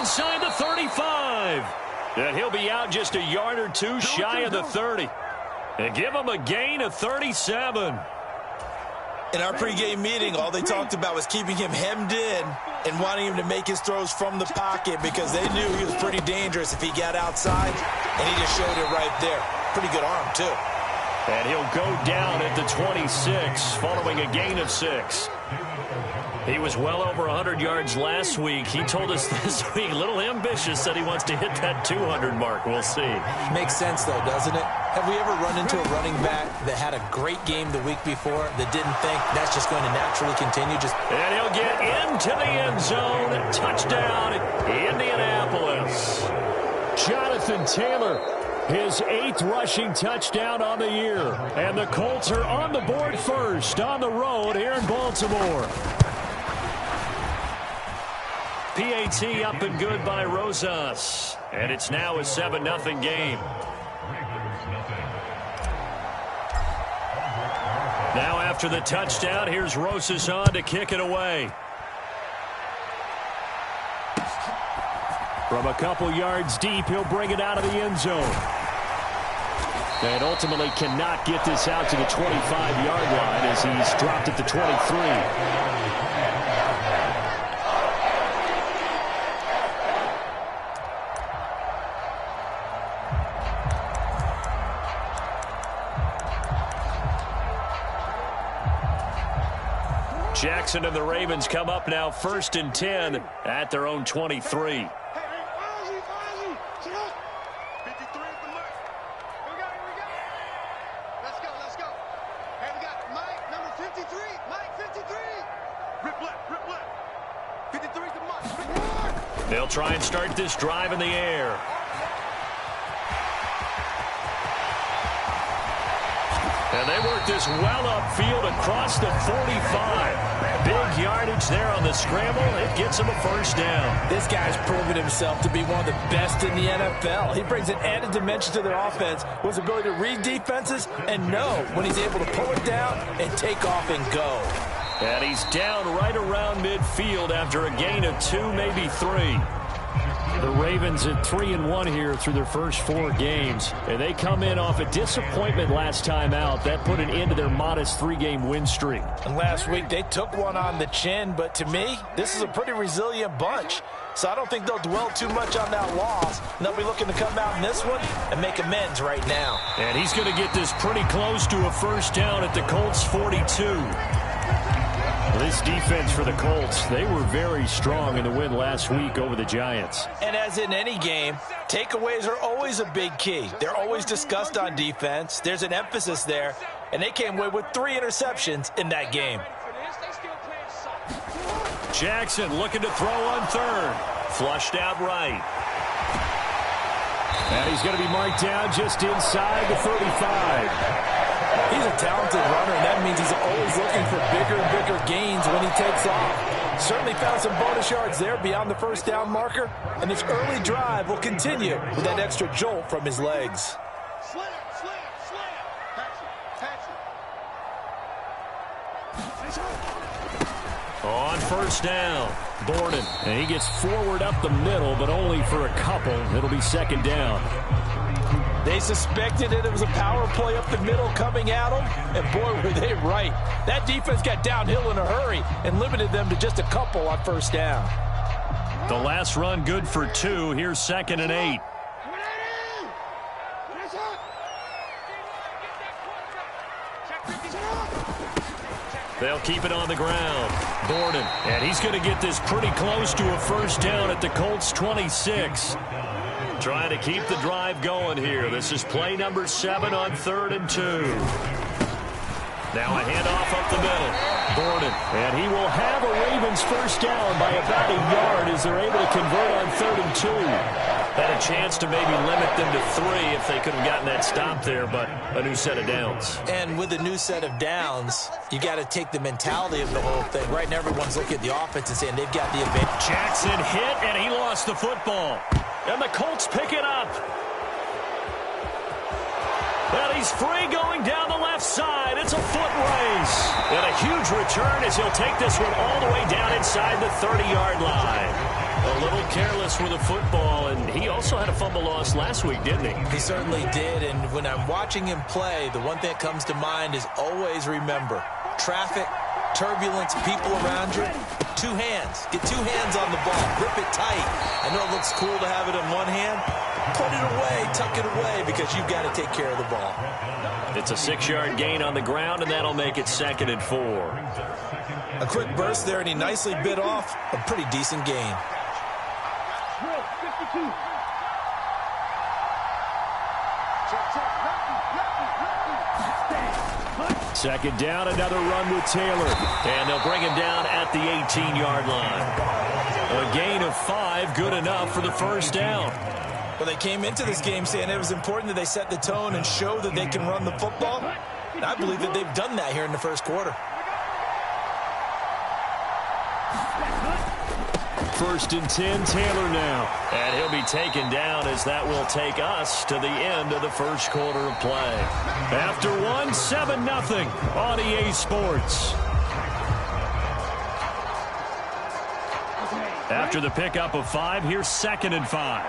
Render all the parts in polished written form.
inside the 35. And he'll be out just a yard or two shy of the 30. And give him a gain of 37. In our pregame meeting, all they talked about was keeping him hemmed in and wanting him to make his throws from the pocket because they knew he was pretty dangerous if he got outside, and he just showed it right there. Pretty good arm, too. And he'll go down at the 26 following a gain of 6. He was well over 100 yards last week. He told us this week, a little ambitious, said he wants to hit that 200 mark. We'll see. Makes sense, though, doesn't it? Have we ever run into a running back that had a great game the week before that didn't think that's just going to naturally continue? And he'll get into the end zone. Touchdown, Indianapolis. Jonathan Taylor, his 8th rushing touchdown on the year. And the Colts are on the board first on the road here in Baltimore. PAT up and good by Rosas. And it's now a 7-0 game. Now after the touchdown, here's Rosas on to kick it away. From a couple yards deep, he'll bring it out of the end zone. And ultimately cannot get this out to the 25-yard line as he's dropped at the 23. Jackson and the Ravens come up now 1st and 10 at their own 23. They'll try and start this drive in the air. And they work this well upfield across the 45. Big yardage there on the scramble. It gets him a first down. This guy's proven himself to be one of the best in the NFL. He brings an added dimension to their offense with his ability to read defenses and know when he's able to pull it down and take off and go. And he's down right around midfield after a gain of 2, maybe 3. The Ravens at 3-1 here through their first 4 games. And they come in off a disappointment last time out. That put an end to their modest 3-game win streak. And last week they took one on the chin, but to me, this is a pretty resilient bunch. So I don't think they'll dwell too much on that loss. And they'll be looking to come out in this one and make amends right now. And he's going to get this pretty close to a first down at the Colts 42. This defense for the Colts, they were very strong in the win last week over the Giants. And as in any game, takeaways are always a big key. They're always discussed on defense. There's an emphasis there, and they came away with 3 interceptions in that game. Jackson looking to throw on 3rd. Flushed out right. And he's going to be marked down just inside the 35. He's a talented runner, and that means he's always looking for bigger and bigger gains when he takes off. Certainly found some bonus yards there beyond the first down marker, and this early drive will continue with that extra jolt from his legs. On first down, Borden. And he gets forward up the middle, but only for a couple. It'll be 2nd down. They suspected it was a power play up the middle coming at them, and boy, were they right. That defense got downhill in a hurry and limited them to just a couple on first down. The last run good for 2. Here's 2nd and 8. They'll keep it on the ground. Borden, and he's going to get this pretty close to a first down at the Colts 26. Trying to keep the drive going here. This is play number 7 on 3rd and 2. Now a handoff up the middle. Borden, and he will have a Ravens first down by about a yard as they're able to convert on 3rd and 2. Had a chance to maybe limit them to 3 if they could have gotten that stop there, but a new set of downs. And with a new set of downs, you got to take the mentality of the whole thing. Right now, everyone's looking at the offense and saying they've got the advantage. Jackson hit, and he lost the football. And the Colts pick it up. Well, he's free going down the left side. It's a foot race. And a huge return as he'll take this one all the way down inside the 30-yard line. A little careless with the football, and he also had a fumble loss last week, didn't he? He certainly did, and when I'm watching him play, the one thing that comes to mind is always remember, traffic, turbulence, people around you, two hands. Get two hands on the ball. Grip it tight. I know it looks cool to have it in one hand. Put it away, tuck it away, because you've got to take care of the ball. It's a 6-yard gain on the ground, and that'll make it 2nd and 4. A quick burst there, and he nicely bit off a pretty decent gain. Second down, another run with Taylor. And they'll bring him down at the 18-yard line. A gain of 5, good enough for the first down. Well, they came into this game saying it was important that they set the tone and show that they can run the football. And I believe that they've done that here in the first quarter. 1st and 10, Taylor now. And he'll be taken down as that will take us to the end of the first quarter of play. After 7-0 on EA Sports. After the pickup of 5, here's 2nd and 5.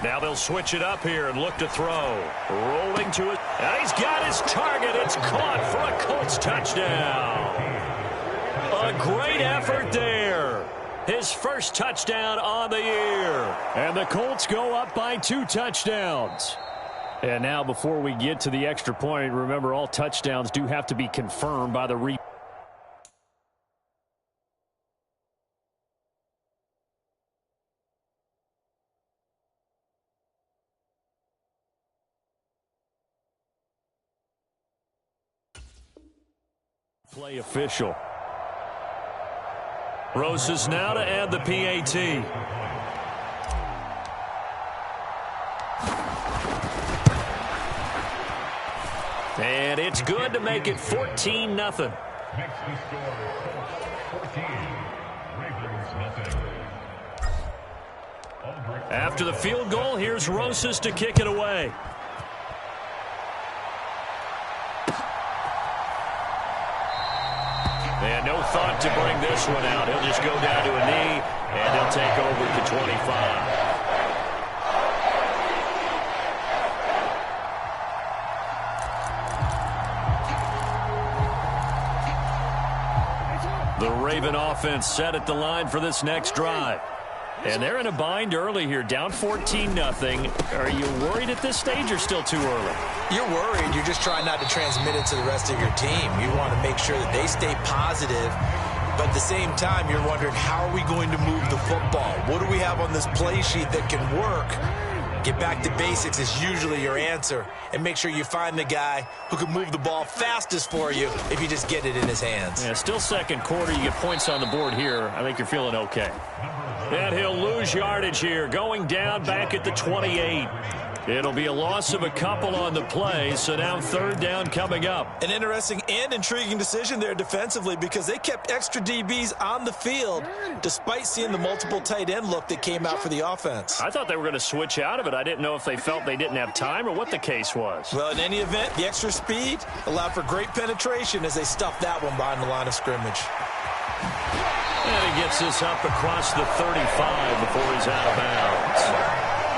Now they'll switch it up here and look to throw. Rolling to it. And he's got his target. It's caught for a Colts touchdown. A great effort there. His first touchdown on the year. And the Colts go up by 2 touchdowns. And now before we get to the extra point, remember all touchdowns do have to be confirmed by the play official. Roses now to add the PAT. And it's good to make it 14-0. After the field goal, here's Roses to kick it away. And no thought to bring this one out. He'll just go down to a knee, and he'll take over at the 25. The Raven offense set at the line for this next drive. And they're in a bind early here, down 14-0. Are you worried at this stage or still too early? You're worried. You're just trying not to transmit it to the rest of your team. You want to make sure that they stay positive. But at the same time, you're wondering, how are we going to move the football? What do we have on this play sheet that can work? Get back to basics is usually your answer. And make sure you find the guy who can move the ball fastest for you if you just get it in his hands. Yeah, still second quarter. You get points on the board here. I think you're feeling okay. And he'll lose yardage here, going down back at the 28. It'll be a loss of a couple on the play, so now 3rd down coming up. An interesting and intriguing decision there defensively, because they kept extra DBs on the field despite seeing the multiple tight end look that came out for the offense. I thought they were going to switch out of it. I didn't know if they felt they didn't have time or what the case was. Well, in any event, the extra speed allowed for great penetration as they stuffed that one behind the line of scrimmage. And he gets this up across the 35 before he's out of bounds.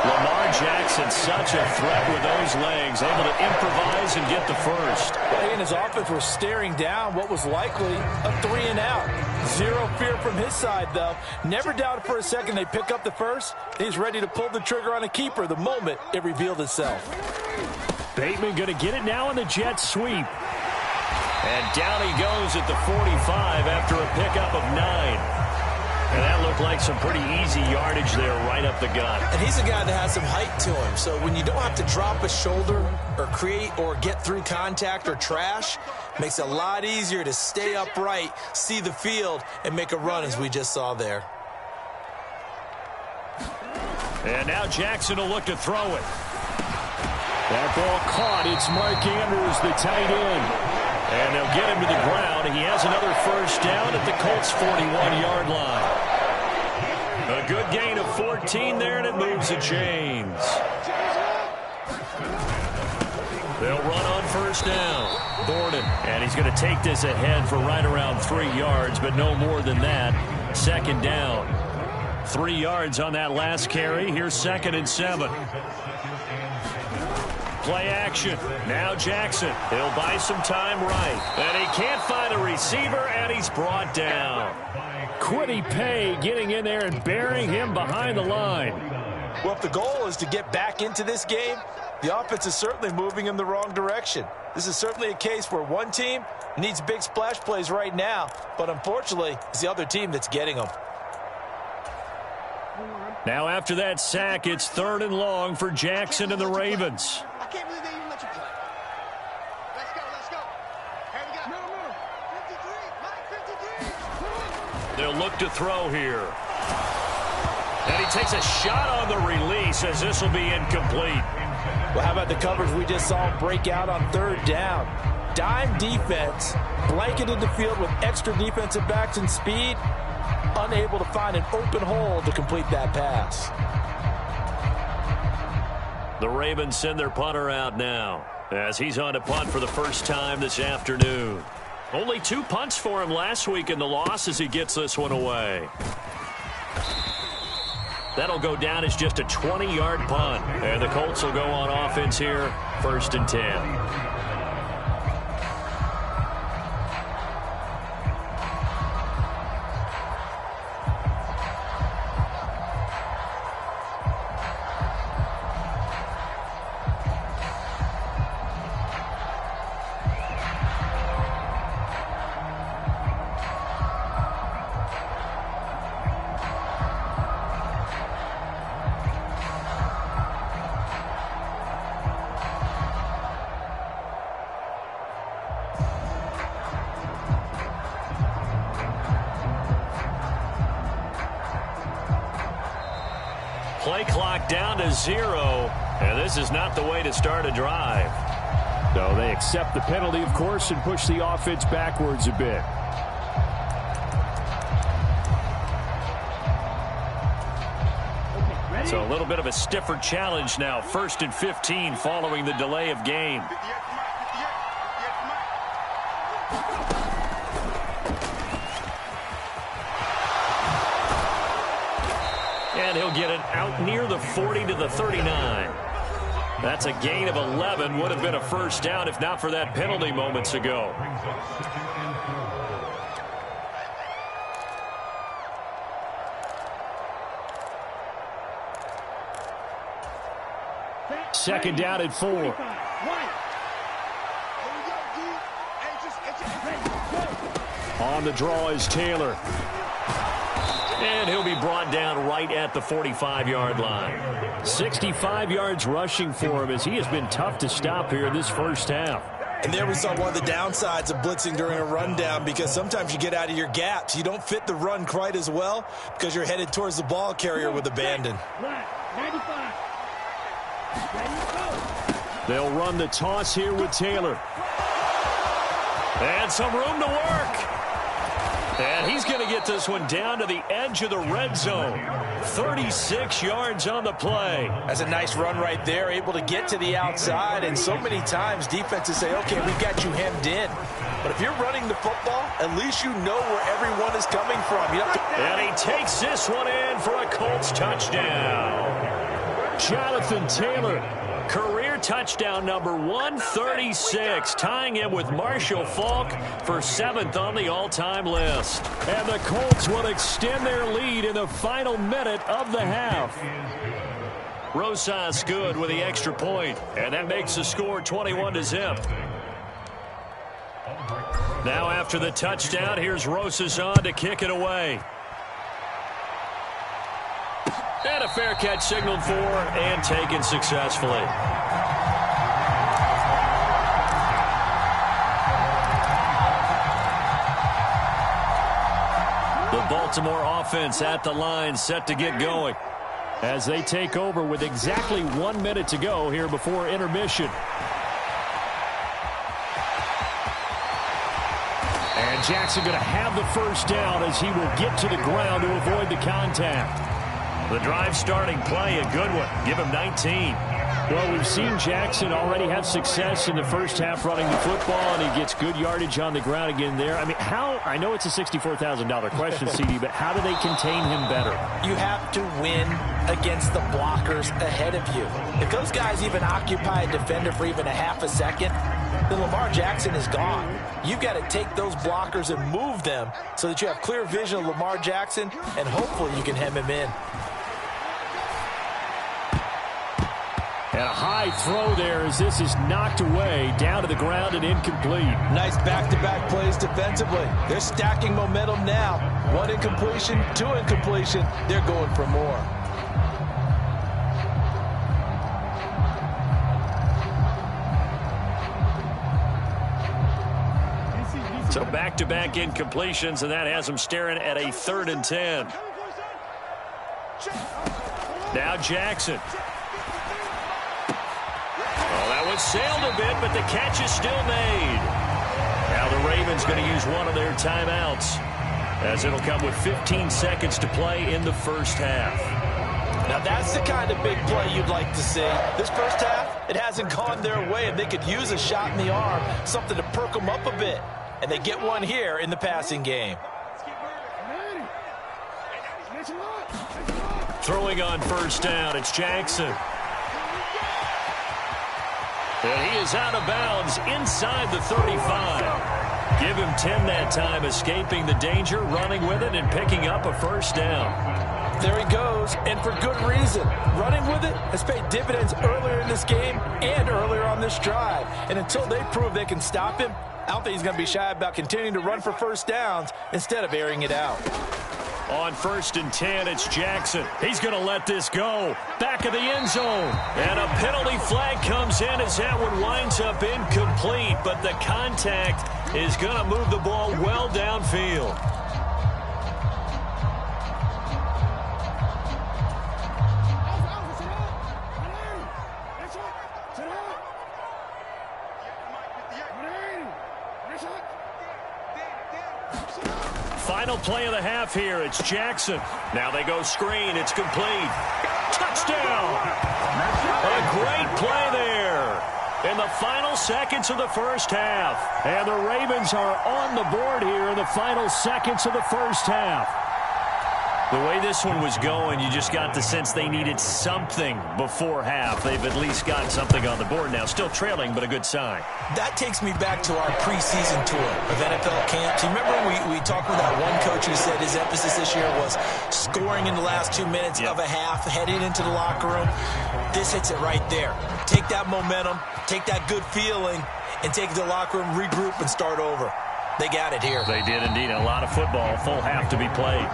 Lamar Jackson, such a threat with those legs, able to improvise and get the first. He and his offense were staring down what was likely a 3-and-out. Zero fear from his side, though. Never doubted for a second they pick up the first. He's ready to pull the trigger on a keeper the moment it revealed itself. Bateman going to get it now in the jet sweep. And down he goes at the 45 after a pickup of 9. And that looked like some pretty easy yardage there right up the gut. And he's a guy that has some height to him. So when you don't have to drop a shoulder or create or get through contact or trash, makes it a lot easier to stay upright, see the field, and make a run as we just saw there. And now Jackson will look to throw it. That ball caught. It's Mark Andrews, the tight end. And they'll get him to the ground. He has another first down at the Colts' 41-yard line. A good gain of 14 there, and it moves the chains. They'll run on first down. Gordon, and he's going to take this ahead for right around 3 yards, but no more than that. Second down. 3 yards on that last carry. Here's 2nd and 7. Play action. Now Jackson. He'll buy some time right. And he can't find a receiver, and he's brought down. Quiddy Pay getting in there and burying him behind the line. Well, if the goal is to get back into this game, the offense is certainly moving in the wrong direction. This is certainly a case where one team needs big splash plays right now, but unfortunately, it's the other team that's getting them. Now after that sack, it's 3rd and long for Jackson and the Ravens. I can't believe they even let you play. Let's go, let's go. Here we go. No. 53, Mike, 53. They'll look to throw here. And he takes a shot on the release as this will be incomplete. Well, how about the coverage we just saw break out on 3rd down? Dime defense, blanketed the field with extra defensive backs and speed, unable to find an open hole to complete that pass. The Ravens send their punter out now as he's on to punt for the first time this afternoon. Only 2 punts for him last week in the loss as he gets this one away. That'll go down as just a 20-yard punt. And the Colts will go on offense here, 1st and 10. Play clock down to 0, and this is not the way to start a drive. So they accept the penalty, of course, and push the offense backwards a bit. So a little bit of a stiffer challenge now. 1st and 15 following the delay of game. And he'll get it out near the 40 to the 39. That's a gain of 11. Would have been a first down if not for that penalty moments ago. Second down at 4. On the draw is Taylor. And he'll be brought down right at the 45-yard line. 65 yards rushing for him as he has been tough to stop here in this first half. And there we saw one of the downsides of blitzing during a rundown, because sometimes you get out of your gaps. You don't fit the run quite as well because you're headed towards the ball carrier with abandon. They'll run the toss here with Taylor. And some room to work. And he's going to get this one down to the edge of the red zone. 36 yards on the play. That's a nice run right there, able to get to the outside. And so many times defenses say, okay, we've got you hemmed in. But if you're running the football, at least you know where everyone is coming from. You have to... And he takes this one in for a Colts touchdown. Jonathan Taylor. Career touchdown number 136, tying him with Marshall Faulk for 7th on the all-time list. And the Colts will extend their lead in the final minute of the half. Rosas good with the extra point, and that makes the score 21-0. Now after the touchdown, here's Rosas on to kick it away. And a fair catch signaled for and taken successfully. The Baltimore offense at the line, set to get going. As they take over with exactly 1 minute to go here before intermission. And Jackson going to have the first down as he will get to the ground to avoid the contact. The drive starting play, a good one. Give him 19. Well, we've seen Jackson already have success in the first half running the football, and he gets good yardage on the ground again there. I mean, I know it's a $64,000 question, CD, but how do they contain him better? You have to win against the blockers ahead of you. If those guys even occupy a defender for even a half a second, then Lamar Jackson is gone. You've got to take those blockers and move them so that you have clear vision of Lamar Jackson, and hopefully you can hem him in. And a high throw there as this is knocked away, down to the ground and incomplete. Nice back-to-back plays defensively. They're stacking momentum now. 1 incompletion, 2 incompletion. They're going for more. So back-to-back incompletions, and that has them staring at a 3rd and 10. Now Jackson. Sailed a bit, but the catch is still made. Now the Ravens going to use one of their timeouts, as it'll come with 15 seconds to play in the first half. Now that's the kind of big play you'd like to see. This first half, it hasn't gone their way, and they could use a shot in the arm, something to perk them up a bit. And they get one here in the passing game. Throwing on first down, it's Jackson. And he is out of bounds inside the 35. Give him 10 that time, escaping the danger, running with it, and picking up a first down. There he goes, and for good reason. Running with it has paid dividends earlier in this game and earlier on this drive. And until they prove they can stop him, I don't think he's going to be shy about continuing to run for first downs instead of airing it out. On 1st and 10, it's Jackson. He's going to let this go. Back of the end zone. And a penalty flag comes in as that one winds up incomplete. But the contact is going to move the ball well downfield. Final play of the half here. It's Jackson. Now they go screen. It's complete. Touchdown! A great play there in the final seconds of the first half. And the Ravens are on the board here in the final seconds of the first half. The way this one was going, you just got the sense they needed something before half. They've at least got something on the board now. Still trailing, but a good sign. That takes me back to our preseason tour of NFL camps. You remember we talked with that one coach who said his emphasis this year was scoring in the last 2 minutes of a half, heading into the locker room. This hits it right there. Take that momentum, take that good feeling, and take it to the locker room, regroup, and start over. They got it here. They did indeed. A lot of football, full half to be played.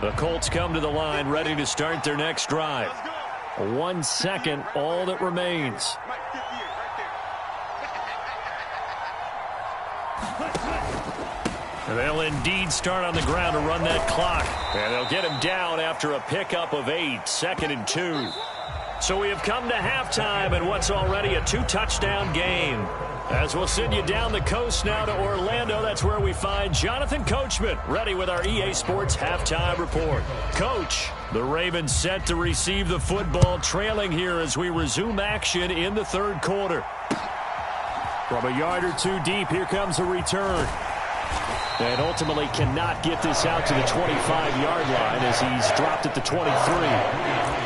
The Colts come to the line, ready to start their next drive. 1 second, all that remains. They'll indeed start on the ground to run that clock. And they'll get him down after a pickup of 8, 2nd and 2. So we have come to halftime in what's already a 2-touchdown game. As we'll send you down the coast now to Orlando, that's where we find Jonathan Coachman, ready with our EA Sports Halftime Report. Coach, the Ravens set to receive the football, trailing here as we resume action in the 3rd quarter. From a yard or 2 deep, here comes a return. And ultimately cannot get this out to the 25-yard line as he's dropped at the 23.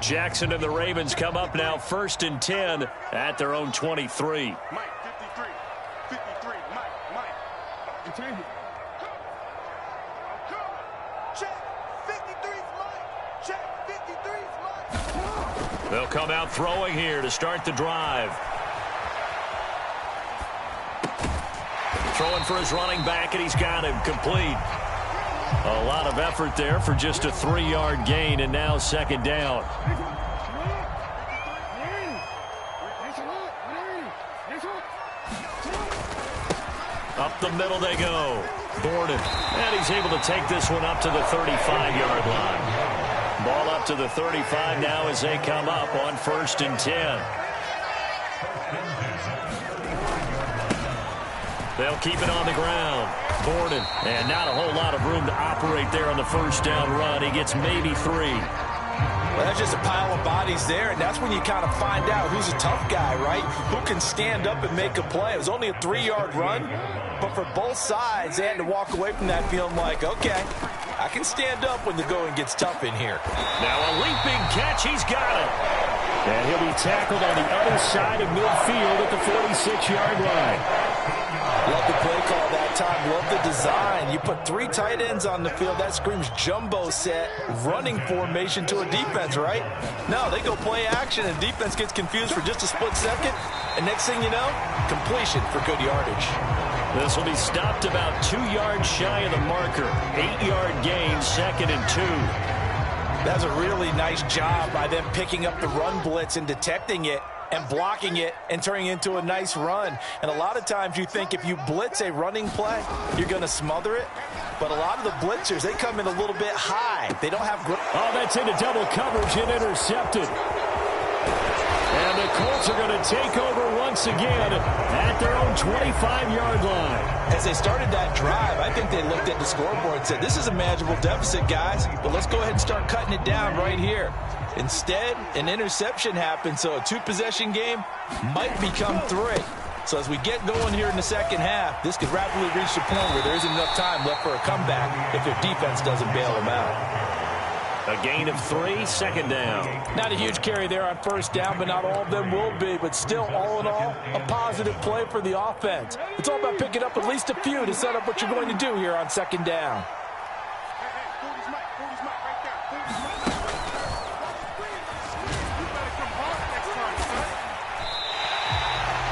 Jackson and the Ravens come up now 1st and 10 at their own 23. Mike, 53. 53. Mike. Change it. Check. 53's Mike. Check. 53's Mike. They'll come out throwing here to start the drive. Throwing for his running back, and he's got him complete. A lot of effort there for just a 3-yard gain, and now second down. Up the middle they go. Gordon. And he's able to take this one up to the 35-yard line. Ball up to the 35 now as they come up on 1st and 10. They'll keep it on the ground. Gordon. And not a whole lot of room to operate there on the first down run. He gets maybe 3. Well, that's just a pile of bodies there, and that's when you kind of find out who's a tough guy, right? Who can stand up and make a play. It was only a 3-yard run, but for both sides, they had to walk away from that feeling like, okay, I can stand up when the going gets tough in here. Now a leaping catch. He's got it. And he'll be tackled on the other side of midfield at the 46-yard line. Love the play call that time. Love the design. You put 3 tight ends on the field. That screams jumbo set, running formation to a defense, right? No, they go play action, and defense gets confused for just a split second. And next thing you know, completion for good yardage. This will be stopped about 2 yards shy of the marker. 8-yard gain, 2nd and 2. That's a really nice job by them picking up the run blitz and detecting it and blocking it and turning it into a nice run. And a lot of times you think if you blitz a running play, you're going to smother it. But a lot of the blitzers, they come in a little bit high. They don't have... Oh, that's into double coverage and intercepted. And the Colts are going to take over once again at their own 25-yard line. As they started that drive, I think they looked at the scoreboard and said, this is a manageable deficit, guys, but let's go ahead and start cutting it down right here. Instead, an interception happened, so a 2-possession game might become 3. So as we get going here in the second half, this could rapidly reach the point where there isn't enough time left for a comeback if their defense doesn't bail them out. A gain of 3, 2nd down. Not a huge carry there on 1st down, but not all of them will be. But still, all in all, a positive play for the offense. It's all about picking up at least a few to set up what you're going to do here on 2nd down.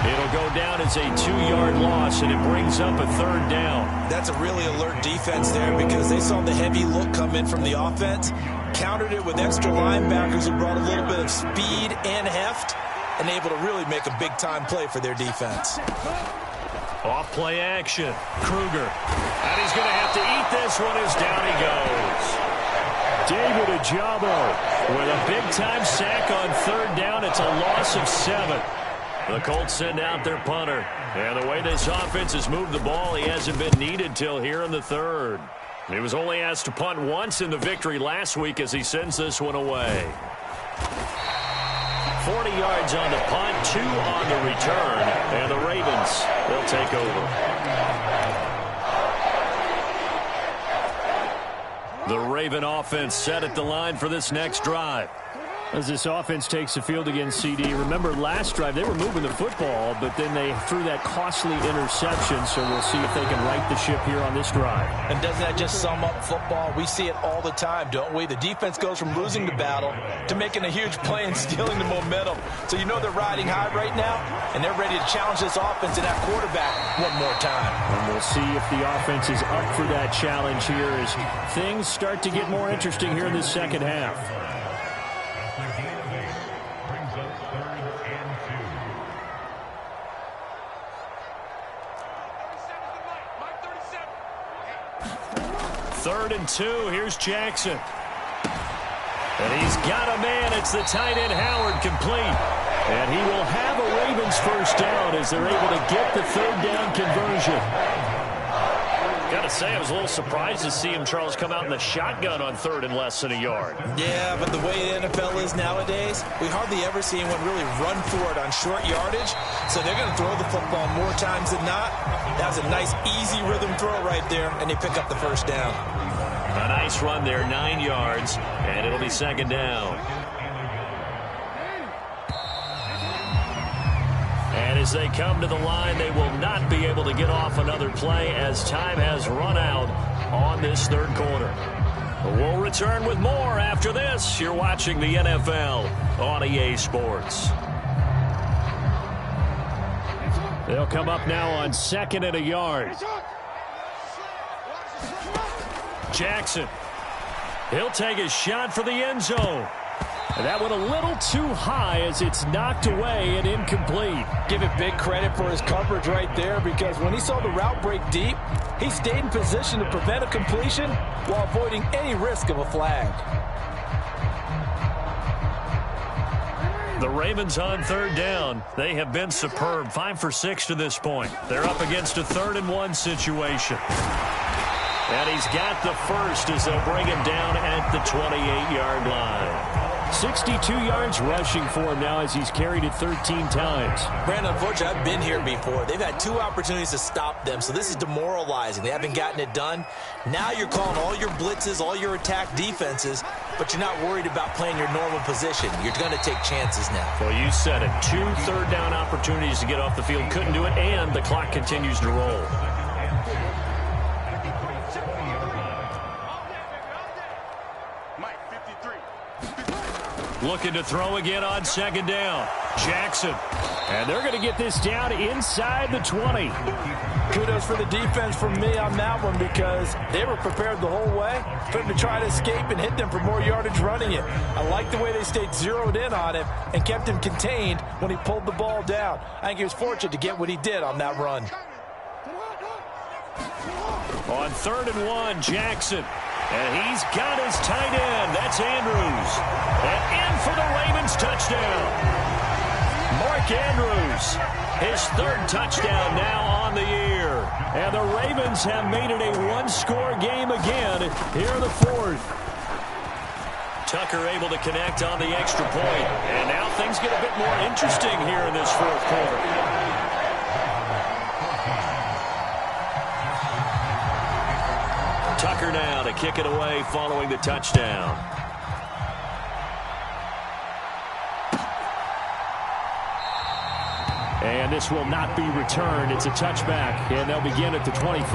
It'll go down as a 2-yard loss, and it brings up a 3rd down. That's a really alert defense there because they saw the heavy look come in from the offense, countered it with extra linebackers who brought a little bit of speed and heft, and able to really make a big-time play for their defense. Off play action. Kruger. And he's going to have to eat this one as down he goes. David Ajabo with a big-time sack on 3rd down. It's a loss of 7. The Colts send out their punter. And the way this offense has moved the ball, he hasn't been needed till here in the 3rd. He was only asked to punt once in the victory last week as he sends this one away. 40 yards on the punt, 2 on the return. And the Ravens, they'll take over. The Raven offense set at the line for this next drive. As this offense takes the field against CD, remember last drive they were moving the football, but then they threw that costly interception, so we'll see if they can right the ship here on this drive. And doesn't that just sum up football? We see it all the time, don't we? The defense goes from losing the battle to making a huge play and stealing the momentum. So you know they're riding high right now, and they're ready to challenge this offense and that quarterback one more time. And we'll see if the offense is up for that challenge here as things start to get more interesting here in this second half. Third and 2. Here's Jackson. And he's got a man. It's the tight end Howard complete. And he will have a Ravens first down as they're able to get the 3rd down conversion. Got to say, I was a little surprised to see him, Charles, come out in the shotgun on 3rd and less than a yard. Yeah, but the way the NFL is nowadays, we hardly ever see anyone really run for it on short yardage. So they're going to throw the football more times than not. That was a nice, easy rhythm throw right there, and they pick up the first down. A nice run there, 9 yards, and it'll be 2nd down. And as they come to the line, they will not be able to get off another play as time has run out on this 3rd quarter. We'll return with more after this. You're watching the NFL on EA Sports. They'll come up now on 2nd and a yard. Jackson. He'll take a shot for the end zone. And that went a little too high as it's knocked away and incomplete. Give it big credit for his coverage right there, because when he saw the route break deep, he stayed in position to prevent a completion while avoiding any risk of a flag. The Ravens on third down. They have been superb. 5 for 6 to this point. They're up against a 3rd-and-1 situation. And he's got the first as they'll bring him down at the 28-yard line. 62 yards rushing for him now as he's carried it 13 times. Brandon, unfortunately, I've been here before. They've had 2 opportunities to stop them, so this is demoralizing. They haven't gotten it done. Now you're calling all your blitzes, all your attack defenses, but you're not worried about playing your normal position. You're going to take chances now. Well, you said it. 2 third-down opportunities to get off the field. Couldn't do it, and the clock continues to roll. Looking to throw again on 2nd down. Jackson. And they're going to get this down inside the 20. Kudos for the defense from me on that one, because they were prepared the whole way for him to try to escape and hit them for more yardage running it. I like the way they stayed zeroed in on him and kept him contained when he pulled the ball down. I think he was fortunate to get what he did on that run. On 3rd and 1, Jackson. And he's got his tight end. That's Andrews. And in for the Ravens touchdown. Mark Andrews, his 3rd touchdown now on the year. And the Ravens have made it a 1-score game again here in the 4th. Tucker able to connect on the extra point. And now things get a bit more interesting here in this 4th quarter. Tucker now to kick it away following the touchdown. And this will not be returned. It's a touchback, and they'll begin at the 25.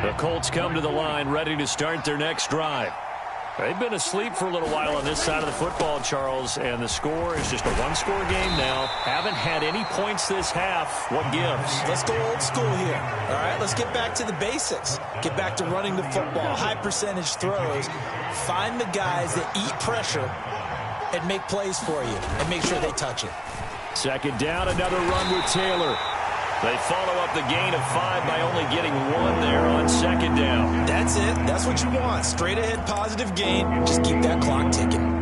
The Colts come to the line ready to start their next drive. They've been asleep for a little while on this side of the football, Charles, and the score is just a 1-score game now. Haven't had any points this half. What gives? Let's go old school here. All right, let's get back to the basics. Get back to running the football, high percentage throws. Find the guys that eat pressure and make plays for you, and make sure they touch it. 2nd down, another run with Taylor. They follow up the gain of 5 by only getting 1 there on 2nd down. That's it. That's what you want. Straight ahead positive gain. Just keep that clock ticking.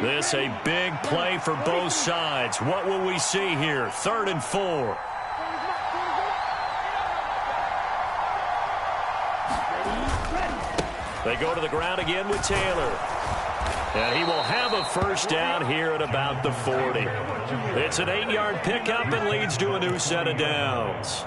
This a big play for both sides. What will we see here? 3rd and 4. They go to the ground again with Taylor. And he will have a 1st down here at about the 40. It's an 8-yard pickup and leads to a new set of downs.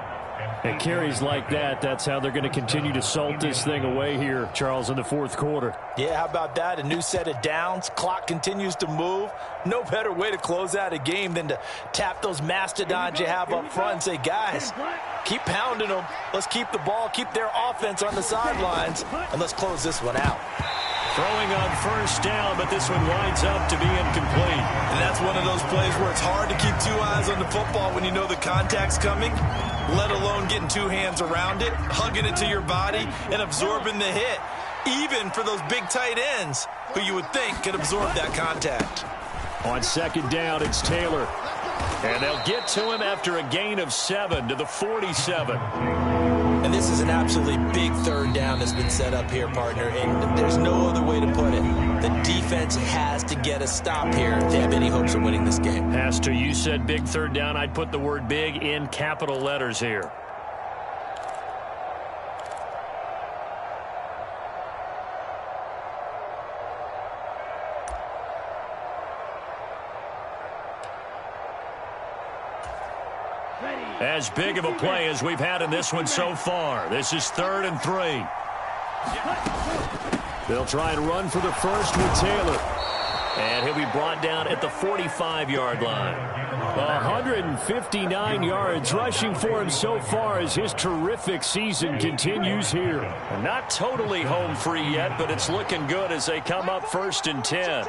And carries like that, that's how they're going to continue to salt this thing away here, Charles, in the 4th quarter. Yeah, how about that? A new set of downs. Clock continues to move. No better way to close out a game than to tap those mastodons you have up front and say, guys, keep pounding them. Let's keep the ball, keep their offense on the sidelines, and let's close this one out. Throwing on 1st down, but this one winds up to be incomplete. And that's one of those plays where it's hard to keep 2 eyes on the football when you know the contact's coming, let alone getting 2 hands around it, hugging it to your body, and absorbing the hit, even for those big tight ends who you would think could absorb that contact. On 2nd down, it's Taylor. And they'll get to him after a gain of 7 to the 47. And this is an absolutely big 3rd down that's been set up here, partner, and there's no other way to put it. The defense has to get a stop here if they have any hopes of winning this game. Has to. You said big 3rd down. I'd put the word big in capital letters here. As big of a play as we've had in this one so far. This is 3rd and 3. They'll try and run for the first with Taylor. And he'll be brought down at the 45-yard line. 159 yards rushing for him so far as his terrific season continues here. Not totally home free yet, but it's looking good as they come up 1st and 10.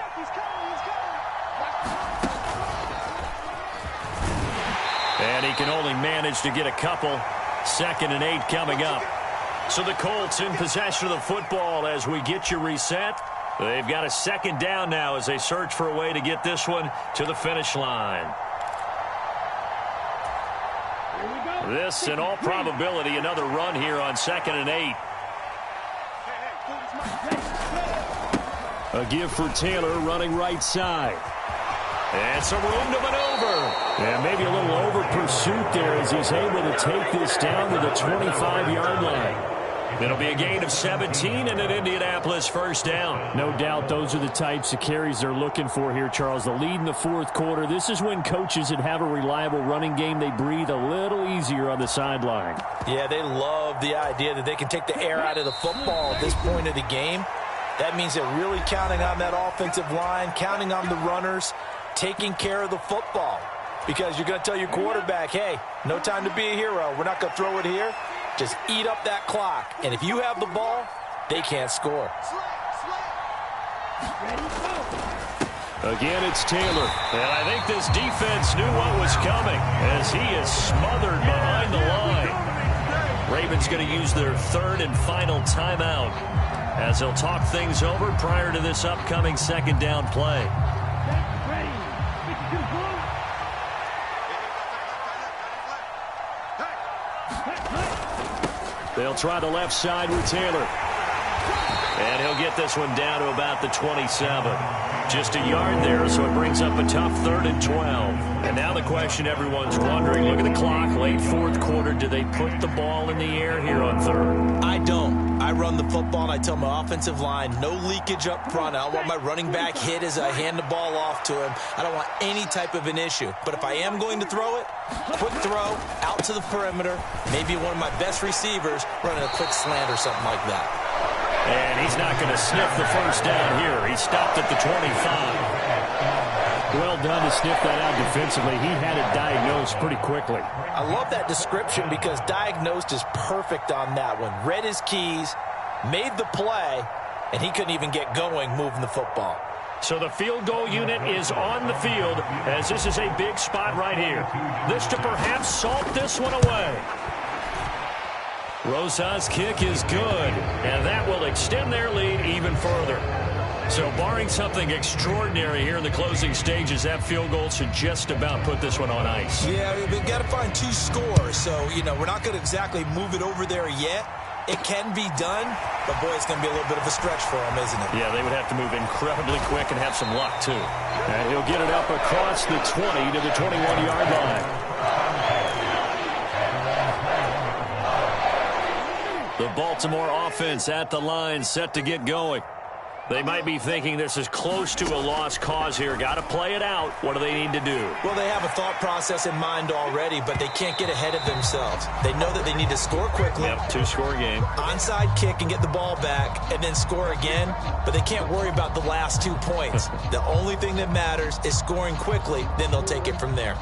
And he can only manage to get a couple. 2nd and 8 coming up. So the Colts in possession of the football as we get you reset. They've got a 2nd down now as they search for a way to get this one to the finish line. This, in all probability, another run here on 2nd and 8. A give for Taylor running right side. And some room to maneuver. And maybe a little over pursuit there as he's able to take this down to the 25-yard line. It'll be a gain of 17 and an Indianapolis 1st down. No doubt those are the types of carries they're looking for here, Charles. The lead in the 4th quarter. This is when coaches that have a reliable running game, they breathe a little easier on the sideline. Yeah, they love the idea that they can take the air out of the football at this point of the game. That means they're really counting on that offensive line, counting on the runners, taking care of the football. Because you're going to tell your quarterback, hey, no time to be a hero. We're not going to throw it here. Just eat up that clock. And if you have the ball, they can't score. Again, it's Taylor. And I think this defense knew what was coming as he is smothered behind the line. Ravens going to use their 3rd and final timeout as they'll talk things over prior to this upcoming 2nd down play. They'll try the left side with Taylor. And he'll get this one down to about the 27. Just a yard there, so it brings up a tough 3rd and 12. And now the question everyone's wondering, look at the clock, late 4th quarter. Do they put the ball in the air here on 3rd? I don't. I run the football, and I tell my offensive line, no leakage up front. I don't want my running back hit as I hand the ball off to him. I don't want any type of an issue. But if I am going to throw it, quick throw, out to the perimeter, maybe one of my best receivers running a quick slant or something like that. And he's not going to sniff the 1st down here. He stopped at the 25. Well done to sniff that out defensively. He had it diagnosed pretty quickly. I love that description because diagnosed is perfect on that one. Read his keys, made the play, and he couldn't even get going moving the football. So the field goal unit is on the field as this is a big spot right here. This to perhaps salt this one away. Rosa's kick is good, and that will extend their lead even further. So barring something extraordinary here in the closing stages, that field goal should just about put this one on ice. Yeah, we've got to find 2 scores. So, we're not going to exactly move it over there yet. It can be done, but, boy, it's going to be a little bit of a stretch for them, isn't it? Yeah, they would have to move incredibly quick and have some luck, too. And he'll get it up across the 20 to the 21-yard line. The Baltimore offense at the line set to get going. They might be thinking this is close to a lost cause here. Got to play it out. What do they need to do? Well, they have a thought process in mind already, but they can't get ahead of themselves. They know that they need to score quickly. Yep, 2-score game. Onside kick and get the ball back and then score again, but they can't worry about the last 2 points. The only thing that matters is scoring quickly, then they'll take it from there.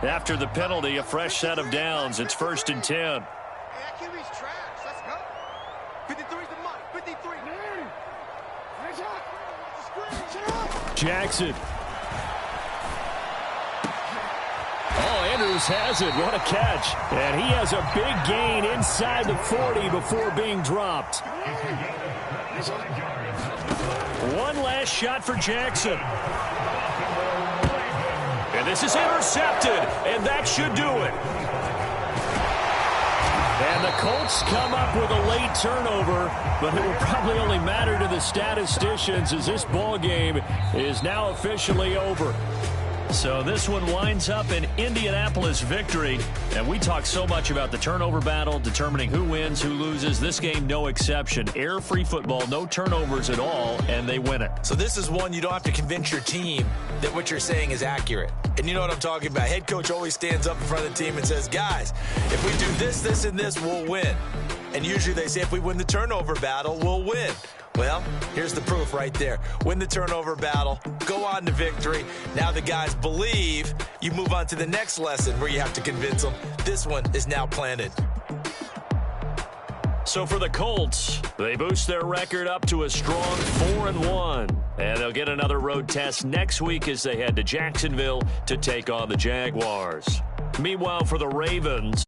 After the penalty, a fresh set of downs. It's 1st and 10. Jackson. Oh, Andrews has it. What a catch. And he has a big gain inside the 40 before being dropped. One last shot for Jackson. And this is intercepted, and that should do it. And the Colts come up with a late turnover, but it will probably only matter to the statisticians as this ball game is now officially over. So this one winds up an Indianapolis victory. And we talk so much about the turnover battle, determining who wins, who loses. This game, no exception. Error-free football, no turnovers at all, and they win it. So this is one you don't have to convince your team that what you're saying is accurate. And you know what I'm talking about. Head coach always stands up in front of the team and says, guys, if we do this, this, and this, we'll win. And usually they say if we win the turnover battle, we'll win. Well, here's the proof right there. Win the turnover battle, go on to victory. Now the guys believe. You move on to the next lesson where you have to convince them. This one is now planted. So for the Colts, they boost their record up to a strong 4-1. And they'll get another road test next week as they head to Jacksonville to take on the Jaguars. Meanwhile, for the Ravens,